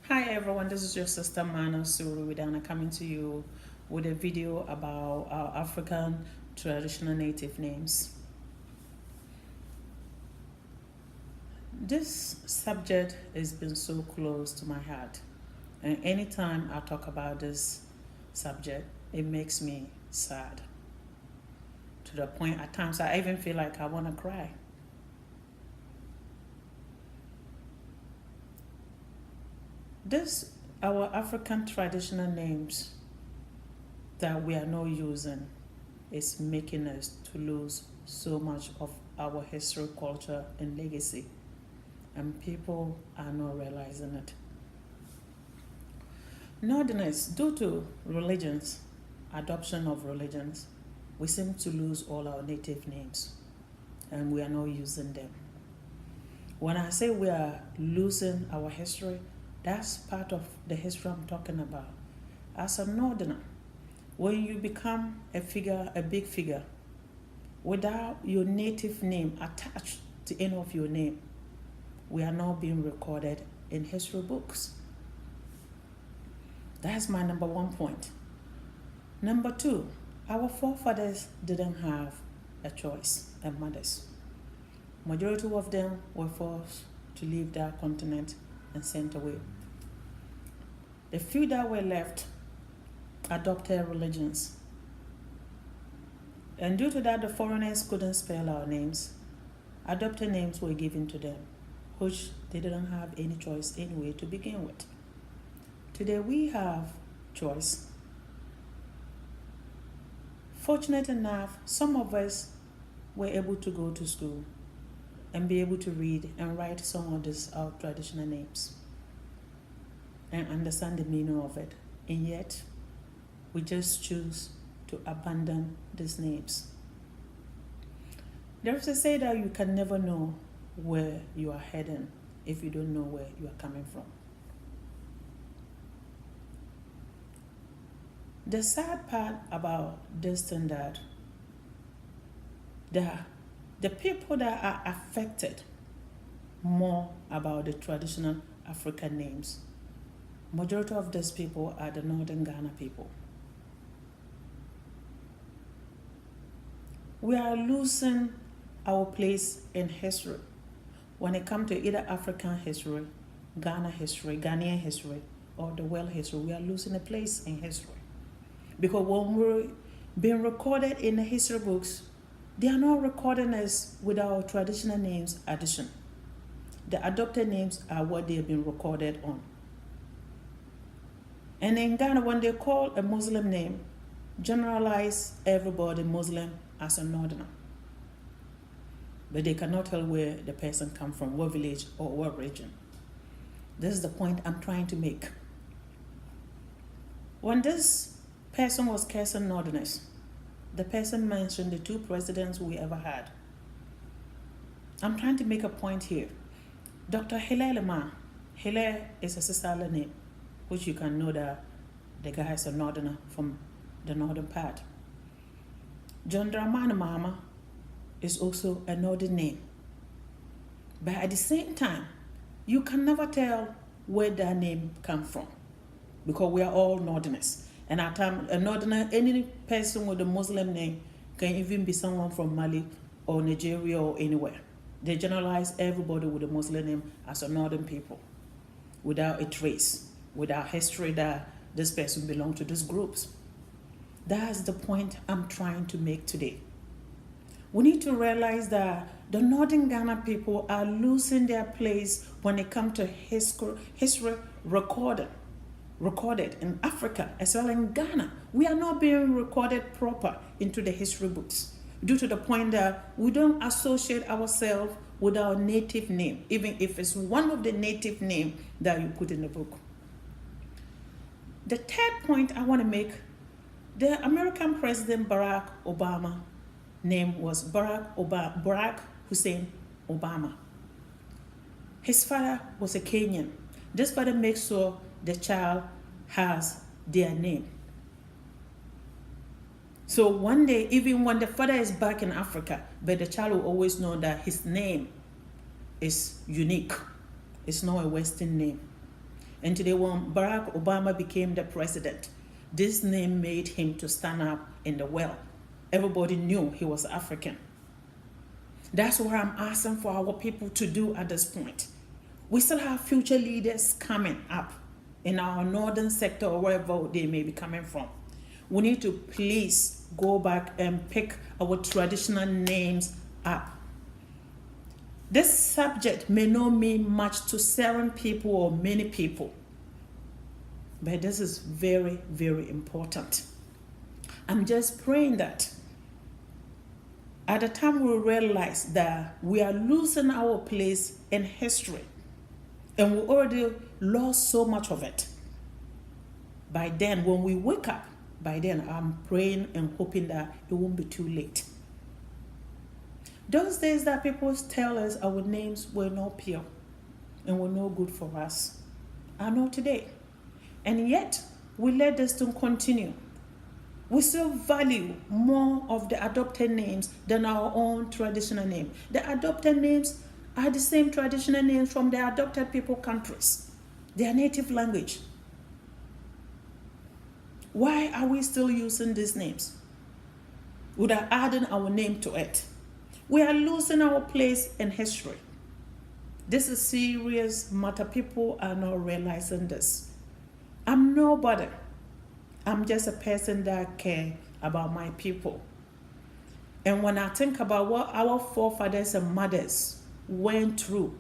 Hi everyone, this is your sister Mana Suruidana coming to you with a video about our African traditional native names. This subject has been so close to my heart, and anytime I talk about this subject, it makes me sad. To the point at times I even feel like I want to cry. Our African traditional names that we are not using is making us to lose so much of our history, culture, and legacy, and people are not realizing it. Northerners, due to religions, adoption of religions, we seem to lose all our native names, and we are not using them. When I say we are losing our history, that's part of the history I'm talking about. As a Northerner, when you become a big figure, without your native name attached to any of your name, we are not being recorded in history books. That's my number one point. Number two, our forefathers didn't have a choice, and mothers. Majority of them were forced to leave their continent and sent away. The few that were left adopted religions. And due to that, the foreigners couldn't spell our names. Adopted names were given to them, which they didn't have any choice anyway to begin with. Today we have choice. Fortunate enough, some of us were able to go to school and be able to read and write some of these our traditional names and understand the meaning of it. And yet, we just choose to abandon these names. There's a say that you can never know where you are heading if you don't know where you are coming from. The sad part about this thing that the people that are affected more about the traditional African names, majority of these people are the Northern Ghana people. We are losing our place in history when it comes to either African history, Ghana history, Ghanaian history, or the world history. We are losing a place in history. Because when we're being recorded in the history books, they are not recording us with our traditional names addition. The adopted names are what they have been recorded on. And in Ghana, when they call a Muslim name, generalize everybody Muslim as a Northerner. But they cannot tell where the person comes from, what village or what region. This is the point I'm trying to make. When this person was cursing Northerners, the person mentioned the two presidents we ever had. I'm trying to make a point here. Dr. Hilaire Lemar. Hilaire is a Sisala name, which you can know that the guy is a Northerner from the northern part. John Dramani Mahama is also a northern name. But at the same time, you can never tell where that name comes from because we are all Northerners. And at times, a Northerner, any person with a Muslim name can even be someone from Mali or Nigeria or anywhere. They generalize everybody with a Muslim name as a Northern people without a trace, without history that this person belongs to these groups. That's the point I'm trying to make today. We need to realize that the Northern Ghana people are losing their place when it comes to history recorded in Africa as well in Ghana. We are not being recorded proper into the history books due to the point that we don't associate ourselves with our native name, even if it's one of the native names that you put in the book. The third point I want to make, the American President Barack Obama name was Barack Hussein Obama. His father was a Kenyan. This father makes sure the child has their name. So one day, even when the father is back in Africa, but the child will always know that his name is unique. It's not a Western name. And today when Barack Obama became the president, this name made him to stand up in the world. Everybody knew he was African. That's what I'm asking for our people to do at this point. We still have future leaders coming up in our northern sector or wherever they may be coming from. We need to please go back and pick our traditional names up. This subject may not mean much to certain people or many people, but this is very, very important. I'm just praying that at the time we realize that we are losing our place in history, and we already lost so much of it. By then, when we wake up, by then I'm praying and hoping that it won't be too late. Those days that people tell us our names were not pure and were no good for us are not today. And yet, we let this thing continue. We still value more of the adopted names than our own traditional name. The adopted names are the same traditional names from the adopted people countries, their native language. Why are we still using these names without adding our name to it? We are losing our place in history. This is serious matter. People are not realizing this. I'm nobody. I'm just a person that cares about my people. And when I think about what our forefathers and mothers went through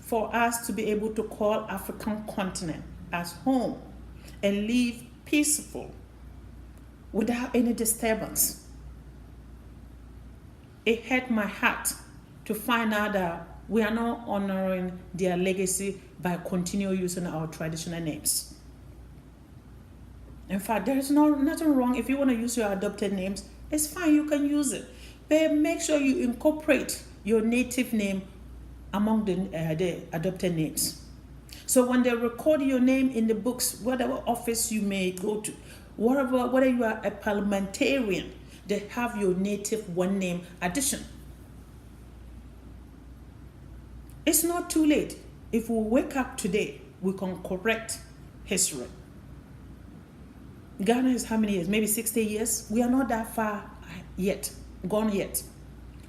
for us to be able to call African continent as home and live peaceful without any disturbance, it hurt my heart to find out that we are not honoring their legacy by continuing using our traditional names. In fact, there is nothing wrong if you want to use your adopted names. It's fine, you can use it. But make sure you incorporate your native name among the adopted names. So when they record your name in the books, whatever office you may go to, whether you are a parliamentarian, they have your native one name addition. It's not too late. If we wake up today, we can correct history. Ghana is how many years? Maybe 60 years? We are not that far yet, gone yet.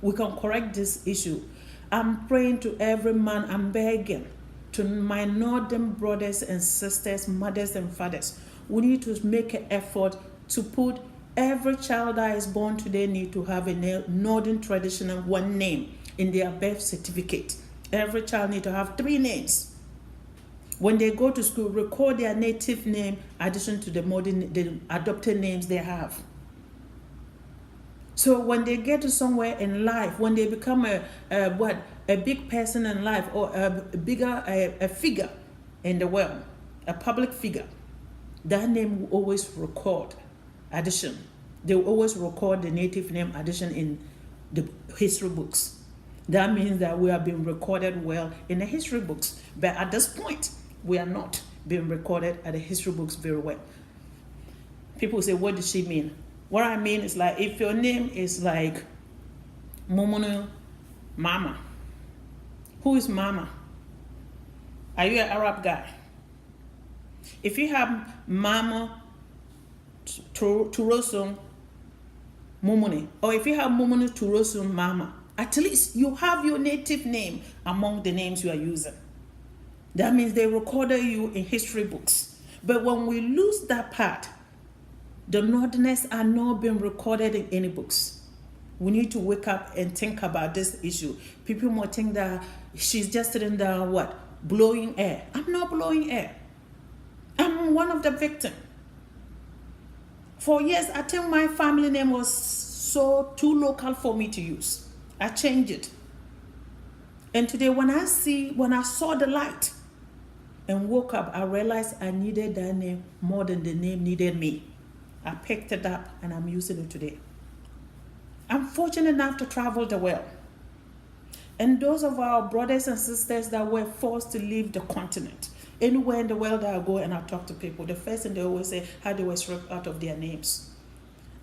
We can correct this issue. I'm praying to every man, I'm begging to my northern brothers and sisters, mothers and fathers. We need to make an effort to put every child that is born today need to have a northern traditional one name in their birth certificate. Every child need to have 3 names. When they go to school, record their native name addition to the adopted names they have. So when they get to somewhere in life, when they become a big person in life or a figure in the world, a public figure, that name will always record addition. They will always record the native name addition in the history books. That means that we are being recorded well in the history books. But at this point, we are not being recorded at the history books very well. People say, what does she mean? What I mean is like, if your name is like Momonu Mama, who is Mama? Are you an Arab guy? If you have Mama Turosum Momoni, or if you have Momonu Turosum Mama, at least you have your native name among the names you are using. That means they recorded you in history books. But when we lose that part, the northerners are not being recorded in any books. We need to wake up and think about this issue. People might think that she's just sitting there, blowing air. I'm not blowing air. I'm one of the victims. For years, I think my family name was so too local for me to use. I changed it. And today when I saw the light and woke up, I realized I needed that name more than the name needed me. I picked it up and I'm using it today. I'm fortunate enough to travel the world. And those of our brothers and sisters that were forced to leave the continent, anywhere in the world that I go and I talk to people, the first thing they always say, how they were stripped out of their names.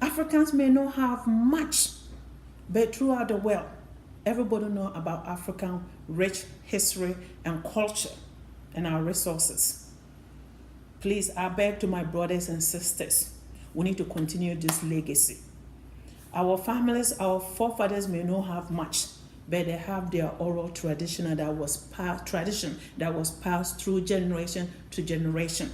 Africans may not have much, but throughout the world, everybody knows about African rich history and culture and our resources. Please, I beg to my brothers and sisters, we need to continue this legacy. Our families, our forefathers may not have much, but they have their oral tradition that was passed through generation to generation.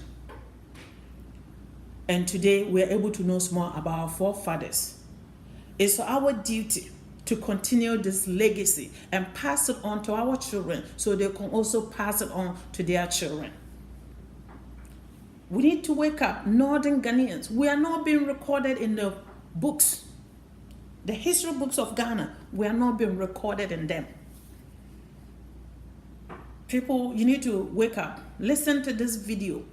And today we're able to know more about our forefathers. It's our duty to continue this legacy and pass it on to our children so they can also pass it on to their children. We need to wake up, Northern Ghanaians. We are not being recorded in the books. The history books of Ghana, we are not being recorded in them. People, you need to wake up, listen to this video,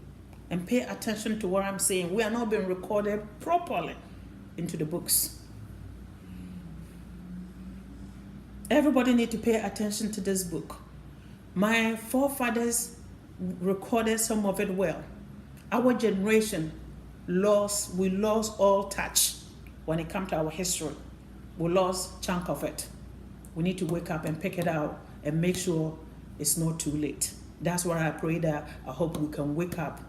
and pay attention to what I'm saying. We are not being recorded properly into the books. Everybody need to pay attention to this book. My forefathers recorded some of it well. Our generation we lost all touch when it comes to our history. We lost chunk of it. We need to wake up and pick it out and make sure it's not too late. That's why I pray that I hope we can wake up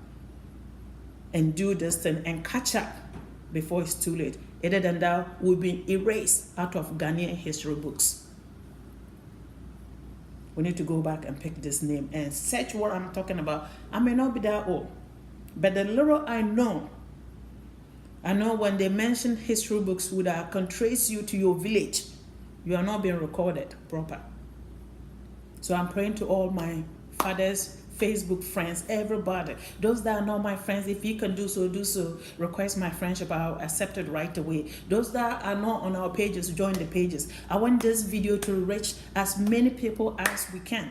and do this thing and catch up before it's too late. Other than that, we'll be erased out of Ghanaian history books. We need to go back and pick this name and search what I'm talking about. I may not be that old, but the little I know when they mention history books that can trace you to your village, you are not being recorded proper. So I'm praying to all my fathers, Facebook friends, everybody. Those that are not my friends, if you can do so, do so. Request my friendship, I'll accept it right away. Those that are not on our pages, join the pages. I want this video to reach as many people as we can.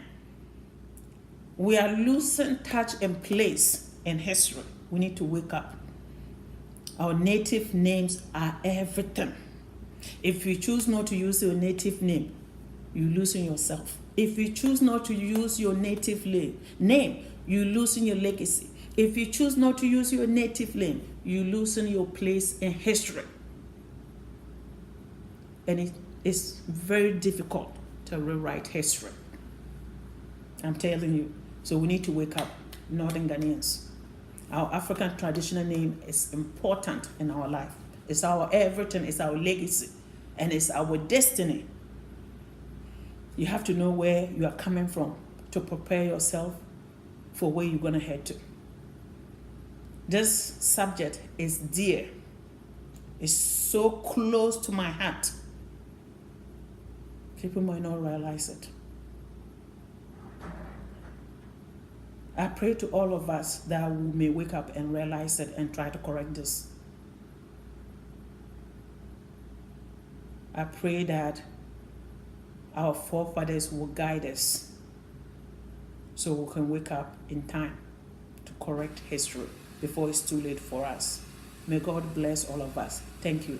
We are losing touch and place in history. We need to wake up. Our native names are everything. If you choose not to use your native name, you're losing yourself. If you choose not to use your native name, you're losing your legacy. If you choose not to use your native name, you're losing your place in history. And it is very difficult to rewrite history. I'm telling you. So we need to wake up, Northern Ghanaians. Our African traditional name is important in our life. It's our everything, it's our legacy, and it's our destiny. You have to know where you are coming from to prepare yourself for where you're going to head to. This subject is dear. It's so close to my heart. People might not realize it. I pray to all of us that we may wake up and realize it and try to correct this. I pray that our forefathers will guide us so we can wake up in time to correct history before it's too late for us. May God bless all of us. Thank you.